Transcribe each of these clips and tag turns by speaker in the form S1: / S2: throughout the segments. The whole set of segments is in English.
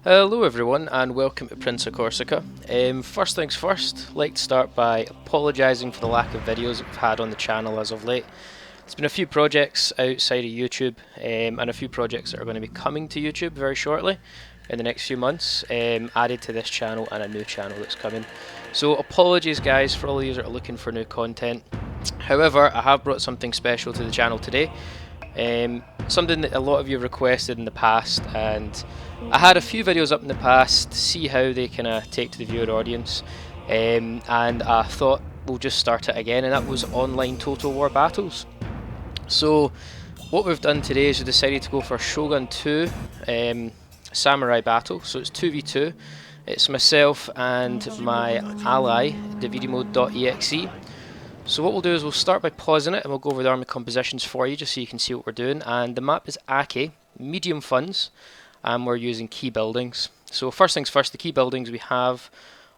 S1: Hello everyone and welcome to Prince of Corsica. First things first, I'd like to start by apologising for the lack of videos that we've had on the channel as of late. There's been a few projects outside of YouTube and a few projects that are going to be coming to YouTube very shortly in the next few months, added to this channel and a new channel that's coming. So apologies guys for all of you that are looking for new content. However, I have brought something special to the channel today. Something that a lot of you have requested in the past, and I had a few videos up in the past to see how they kind of take to the viewer audience, and I thought we'll just start it again, and that was Onilne Total War Battles. So what we've done today is we decided to go for Shogun 2 Samurai Battle, so it's 2v2. It's myself and my ally, Dividimode.exe. So what we'll do is we'll start by pausing it and we'll go over the army compositions for you just so you can see what we're doing. And the map is Ake, medium funds, and we're using key buildings. So first things first, the key buildings we have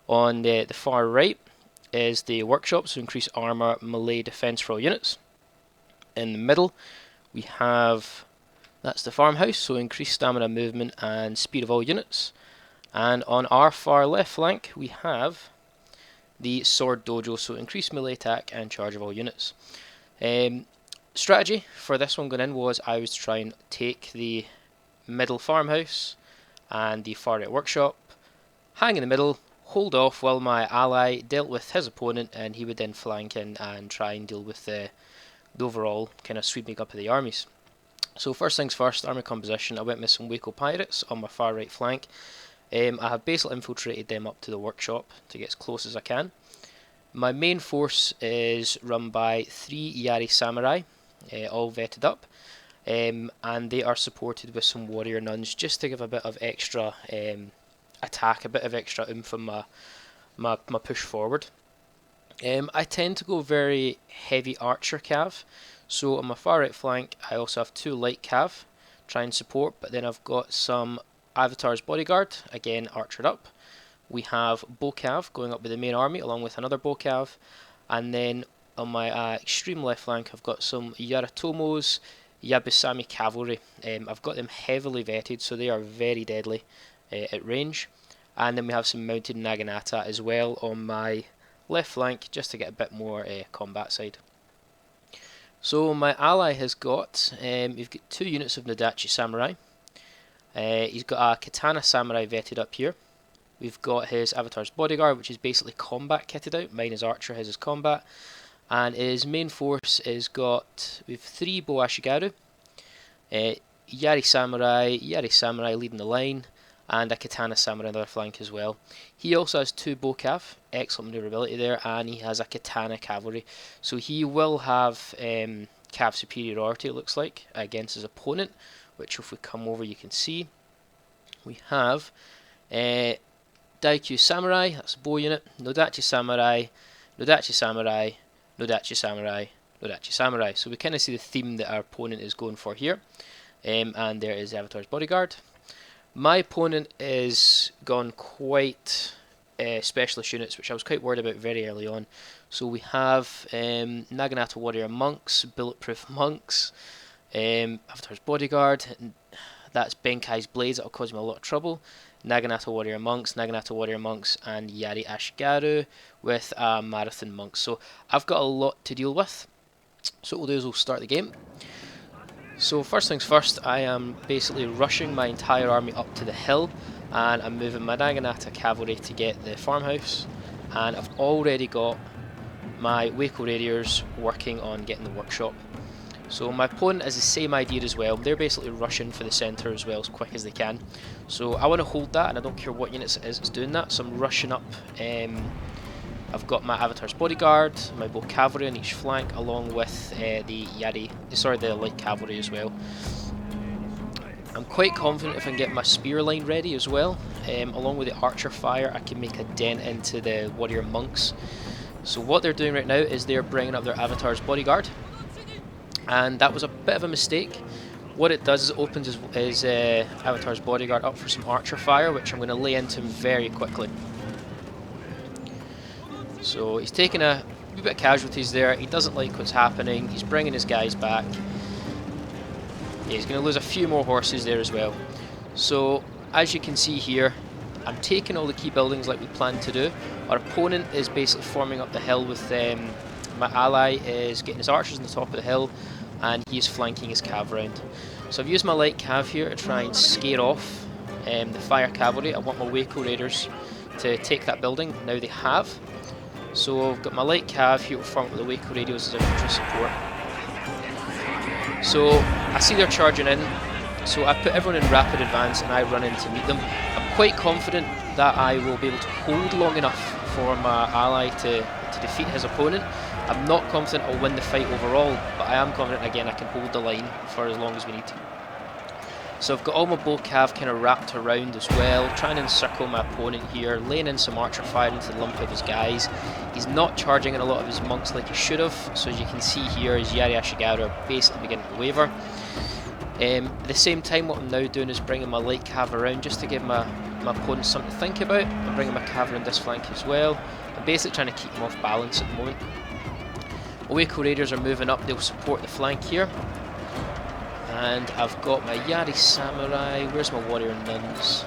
S1: on the far right is the workshop, so increase armour, melee, defence for all units. In the middle we have, that's the farmhouse, so increase stamina, movement and speed of all units. And on our far left flank we have the sword dojo, so increase melee attack and charge of all units. Strategy for this one going in was I was to try and take the middle farmhouse and the far right workshop, hang in the middle, hold off while my ally dealt with his opponent, and he would then flank in and try and deal with the overall kind of sweeping up of the armies. So first things first, army composition, I went with some Waco pirates on my far right flank. I have basically infiltrated them up to the workshop to get as close as I can. My main force is run by 3 Yari samurai, all vetted up, and they are supported with some warrior nuns just to give a bit of extra attack, a bit of extra oomph in my push forward. I tend to go very heavy archer cav, so on my far right flank I also have 2 light cav, try and support, but then I've got some Avatar's Bodyguard, again archered up. We have Bocav going up with the main army along with another Bocav, and then on my extreme left flank I've got some Yaratomo's Yabusami cavalry. I've got them heavily vetted, so they are very deadly at range. And then we have some mounted Naginata as well on my left flank just to get a bit more combat side. So my ally has got, you've got 2 units of Nadachi Samurai. He's got a Katana Samurai vetted up here. We've got his Avatar's Bodyguard, which is basically combat kitted out. Mine is Archer, his is combat. And his main force is got, we have 3 Bo Ashigaru, Yari Samurai leading the line, and a Katana Samurai on the other flank as well. He also has 2 Bocav, excellent maneuverability there, and he has a Katana Cavalry. So he will have cav superiority, it looks like, against his opponent, which if we come over you can see. We have Daikyu Samurai, that's a bow unit, Nodachi Samurai, Nodachi Samurai, Nodachi Samurai, Nodachi Samurai. So we kind of see the theme that our opponent is going for here. And there is Avatar's Bodyguard. My opponent is gone quite specialist units, which I was quite worried about very early on. So we have Naginata Warrior Monks, Bulletproof Monks, Avatar's Bodyguard, that's Benkai's Blades, that'll cause me a lot of trouble. Naginata Warrior Monks, and Yari Ashigaru with Marathon Monks. So I've got a lot to deal with. So what we'll do is we'll start the game. So first things first, I am basically rushing my entire army up to the hill, and I'm moving my Naginata cavalry to get the farmhouse, and I've already got my Waco raiders working on getting the workshop. So my opponent has the same idea as well. They're basically rushing for the centre as well as quick as they can. So I want to hold that, and I don't care what units it is that's doing that. So I'm rushing up. I've got my Avatar's Bodyguard, my Bow Cavalry on each flank, along with the Light Cavalry as well. I'm quite confident if I can get my spear line ready as well. Along with the archer fire, I can make a dent into the warrior monks. So what they're doing right now is they're bringing up their Avatar's Bodyguard. And that was a bit of a mistake. What it does is it opens his Avatar's Bodyguard up for some archer fire, which I'm going to lay into him very quickly. So he's taking a wee bit of casualties there. He doesn't like what's happening. He's bringing his guys back. Yeah, he's going to lose a few more horses there as well. So as you can see here, I'm taking all the key buildings like we planned to do. Our opponent is basically forming up the hill with my ally is getting his archers on the top of the hill, and he's flanking his cav round. So I've used my light cav here to try and scare off the fire cavalry. I want my Waco raiders to take that building. Now they have. So I've got my light cav here to form up with the Waco radios as infantry support. So I see they're charging in. So I put everyone in rapid advance and I run in to meet them. I'm quite confident that I will be able to hold long enough for my ally to defeat his opponent. I'm not confident I'll win the fight overall, but I am confident again I can hold the line for as long as we need to. So I've got all my bow cav kind of wrapped around as well, trying to encircle my opponent here, laying in some archer fire into the lump of his guys. He's not charging in a lot of his monks like he should have, so as you can see here, his Yari Ashigaru are basically beginning to waver. At the same time, what I'm now doing is bringing my light cav around just to give my opponent something to think about. I'm bringing my cav around this flank as well. I'm basically trying to keep him off balance at the moment. Waco raiders are moving up, they'll support the flank here. And I've got my Yari Samurai. Where's my warrior nuns?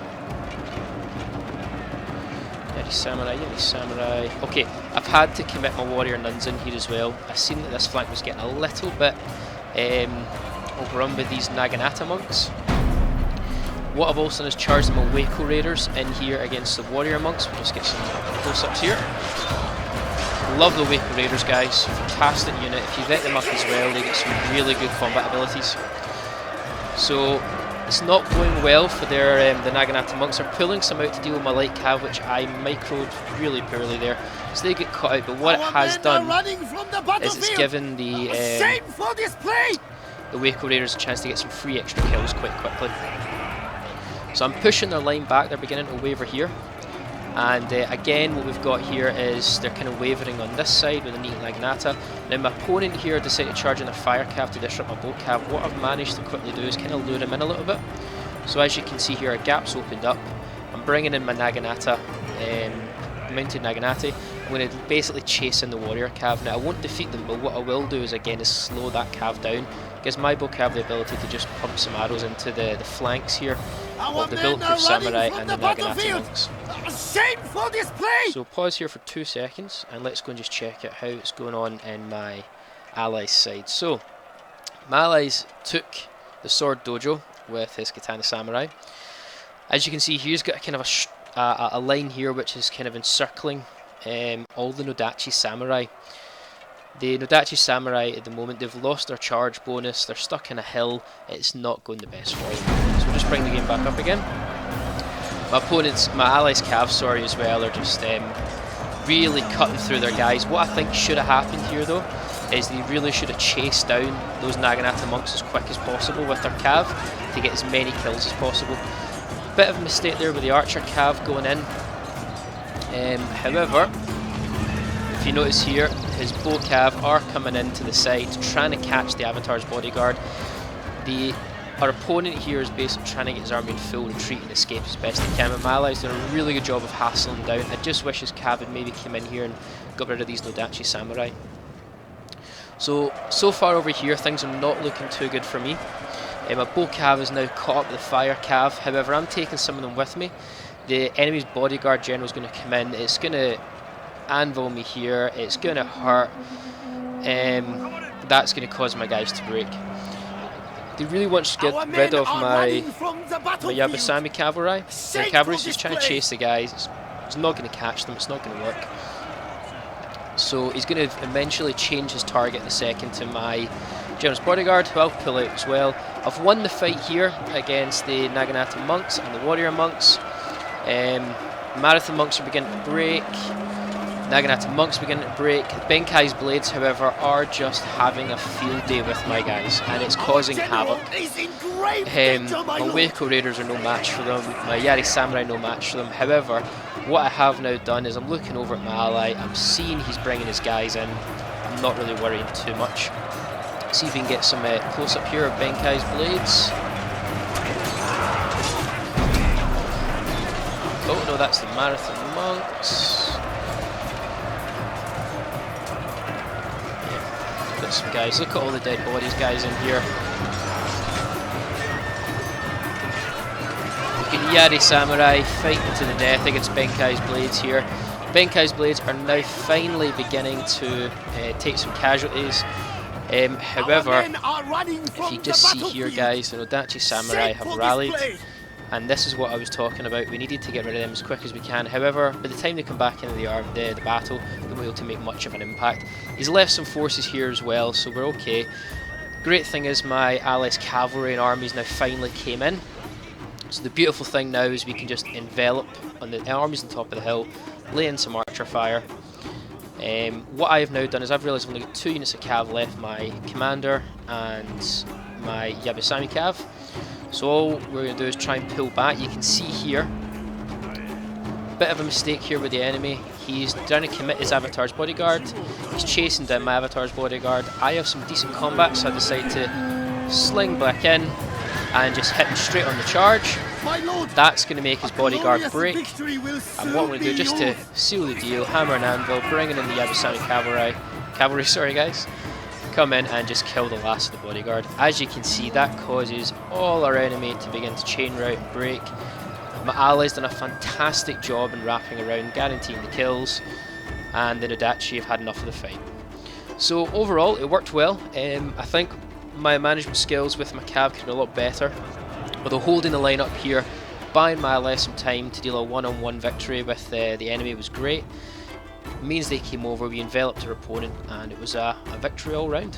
S1: Yari Samurai. Okay, I've had to commit my warrior nuns in here as well. I've seen that this flank was getting a little bit overrun with these Naginata monks. What I've also done is charged my Waco raiders in here against the warrior monks. We'll just get some close-ups here. Love the Waco raiders, guys. Fantastic unit. If you vet them up as well, they get some really good combat abilities. So it's not going well for their the Naginata monks. They're pulling some out to deal with my light cav, which I microed really poorly there. So they get cut out, but what it has done is it's given the Waco raiders a chance to get some free extra kills quite quickly. So I'm pushing their line back, they're beginning to waver here. And again, what we've got here is they're kind of wavering on this side with the neat Naginata. Now my opponent here decided to charge in a fire cav to disrupt my boat cav. What I've managed to quickly do is kind of lure him in a little bit. So as you can see here, a gap's opened up. I'm bringing in my Naginata, mounted Naginata. I'm going to basically chase in the warrior cav. Now I won't defeat them, but what I will do is again is slow that cav down. Gives my bow cav the ability to just pump some arrows into the flanks here of the Bulletproof Samurai and the Naginata monks. Shameful display! So pause here for 2 seconds and let's go and just check out how it's going on in my allies' side. So my allies took the Sword Dojo with his Katana Samurai. As you can see, he's got kind of a line here which is kind of encircling all the Nodachi Samurai. The Nodachi Samurai at the moment, they've lost their charge bonus, they're stuck in a hill, it's not going the best for them. So we'll just bring the game back up again. My allies' cav, sorry, as well, are just really cutting through their guys. What I think should have happened here though, is they really should have chased down those Naginata monks as quick as possible with their cav to get as many kills as possible. Bit of a mistake there with the archer cav going in. However, if you notice here, his bow cav are coming into the side, trying to catch the Avatar's bodyguard. Our opponent here is basically trying to get his army in full retreat and escape as best he can. But my allies done a really good job of hassling down. I just wish his cav had maybe come in here and got rid of these Nodachi Samurai. So far over here, things are not looking too good for me. My bow cav is now caught up with the fire cav. However, I'm taking some of them with me. The enemy's bodyguard general is going to come in. It's going to anvil me here. It's going to hurt. That's going to cause my guys to break. They really want to get rid of my Yabusami cavalry. The cavalry's just trying to chase the guys. It's not going to catch them. It's not going to work. So he's going to eventually change his target in a second to my General's bodyguard, who I'll pull out as well. I've won the fight here against the Naginata monks and the warrior monks. Marathon monks are beginning to break. Naginata monks beginning to break. Benkai's blades, however, are just having a field day with my guys, and it's causing havoc. My Waco raiders are no match for them. My Yari Samurai no match for them. However, what I have now done is I'm looking over at my ally. I'm seeing he's bringing his guys in. I'm not really worrying too much. See if we can get some close up here of Benkai's blades. Oh no, that's the Marathon monks. Some guys, look at all the dead bodies, guys, in here. You can Yari Samurai fighting to the death against Benkai's blades here. Benkai's blades are now finally beginning to take some casualties. However, if you just see here, guys, the Odachi Samurai have rallied, and this is what I was talking about. We needed to get rid of them as quick as we can. However, by the time they come back into the battle, they won't be able to make much of an impact. He's left some forces here as well, so we're okay. Great thing is my allies' cavalry and armies now finally came in. So the beautiful thing now is we can just envelop on the armies on top of the hill, lay in some archer fire. What I have now done is I've realised I've only got 2 units of cav left, my commander and my Yabusami cav. So all we're going to do is try and pull back. You can see here, bit of a mistake here with the enemy. He's trying to commit his avatar's bodyguard. He's chasing down my avatar's bodyguard. I have some decent combat, so I decide to sling back in and just hit him straight on the charge. That's going to make his bodyguard break. And what I'm going to do, just to seal the deal, hammer and anvil, bringing in the Yabusami cavalry, sorry guys, come in and just kill the last of the bodyguard. As you can see, that causes all our enemy to begin to chain route and break. My allies done a fantastic job in wrapping around, guaranteeing the kills, and the Odachi have had enough of the fight. So overall, it worked well. I think my management skills with my cav could be a lot better. Although holding the line up here, buying my allies some time to deal a one-on-one victory with the enemy was great. It means they came over, we enveloped our opponent, and it was a victory all round.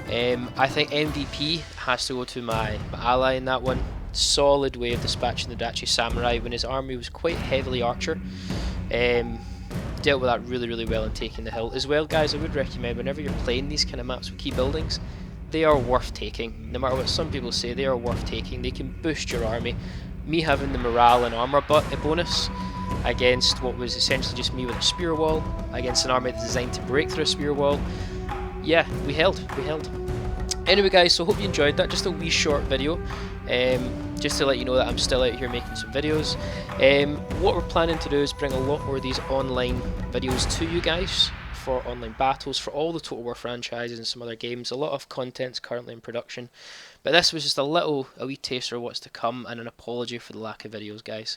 S1: I think MVP has to go to my ally in that one. Solid way of dispatching the Odachi Samurai when his army was quite heavily archer. Dealt with that really well in taking the hill. As well, guys, I would recommend whenever you're playing these kind of maps with key buildings, they are worth taking. No matter what some people say, they are worth taking. They can boost your army. Me having the morale and armor bonus against what was essentially just me with a spear wall against an army that's designed to break through a spear wall. Yeah, we held. Anyway, guys, so hope you enjoyed that. Just a wee short video, just to let you know that I'm still out here making some videos. What we're planning to do is bring a lot more of these online videos to you guys for online battles, for all the Total War franchises and some other games. A lot of content's currently in production, but this was just a wee taster of what's to come, and an apology for the lack of videos, guys.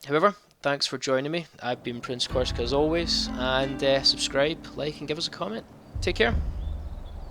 S1: However, thanks for joining me. I've been Prince Korska as always, and subscribe, like, and give us a comment. Take care.